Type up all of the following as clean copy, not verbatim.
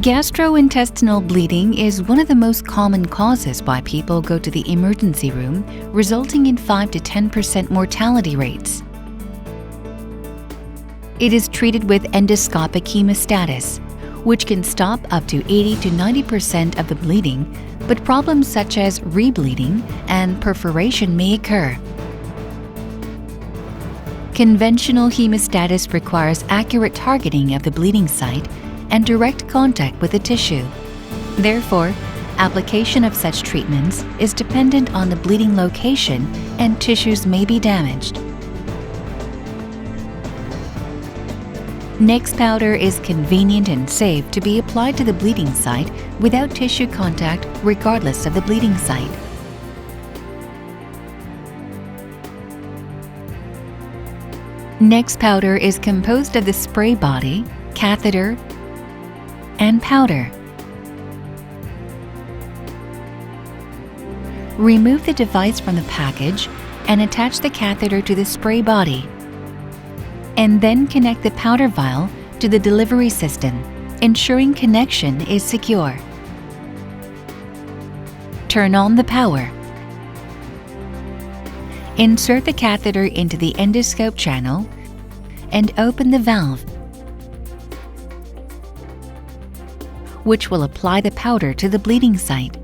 Gastrointestinal bleeding is one of the most common causes why people go to the emergency room, resulting in 5 to 10% mortality rates. It is treated with endoscopic hemostasis, which can stop up to 80 to 90% of the bleeding, but problems such as rebleeding and perforation may occur. Conventional hemostasis requires accurate targeting of the bleeding site and direct contact with the tissue. Therefore, application of such treatments is dependent on the bleeding location and tissues may be damaged. Nextspowder is convenient and safe to be applied to the bleeding site without tissue contact regardless of the bleeding site. Nextspowder is composed of the spray body, catheter, and powder. Remove the device from the package and attach the catheter to the spray body, and then connect the powder vial to the delivery system, ensuring connection is secure. Turn on the power. Insert the catheter into the endoscope channel and open the valve, which will apply the powder to the bleeding site.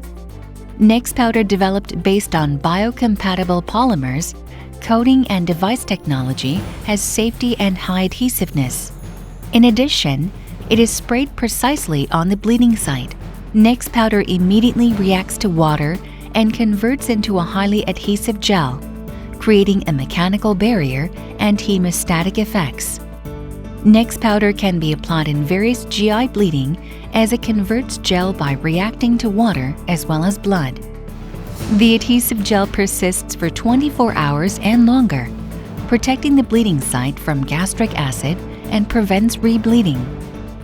Nextspowder, developed based on biocompatible polymers, coating and device technology, has safety and high adhesiveness. In addition, it is sprayed precisely on the bleeding site. Nextspowder immediately reacts to water and converts into a highly adhesive gel, creating a mechanical barrier and hemostatic effects. Nextspowder can be applied in various GI bleeding as it converts gel by reacting to water as well as blood. The adhesive gel persists for 24 hours and longer, protecting the bleeding site from gastric acid and prevents rebleeding.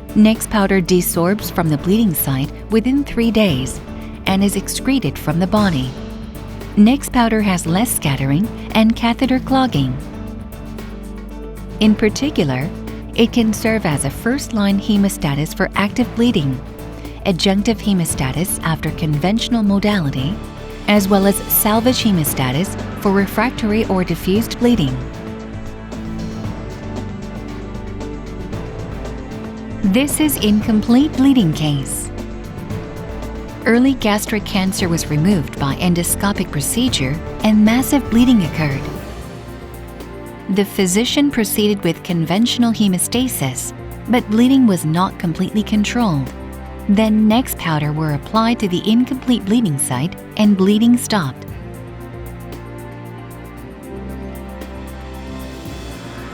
Nextspowder desorbs from the bleeding site within 3 days and is excreted from the body. Nextspowder has less scattering and catheter clogging. In particular, it can serve as a first-line hemostasis for active bleeding, adjunctive hemostasis after conventional modality, as well as salvage hemostasis for refractory or diffused bleeding. This is incomplete bleeding case. Early gastric cancer was removed by endoscopic procedure and massive bleeding occurred. The physician proceeded with conventional hemostasis, but bleeding was not completely controlled. Then Nextspowder were applied to the incomplete bleeding site and bleeding stopped.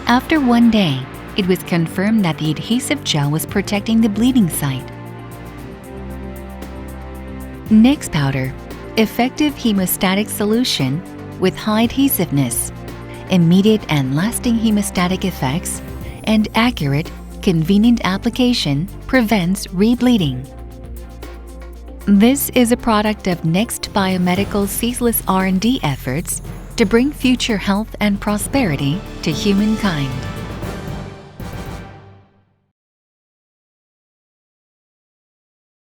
After 1 day, it was confirmed that the adhesive gel was protecting the bleeding site. Nextspowder, effective hemostatic solution with high adhesiveness, immediate and lasting hemostatic effects, and accurate, convenient application prevents rebleeding. This is a product of Nextbiomedical ceaseless R&D efforts to bring future health and prosperity to humankind.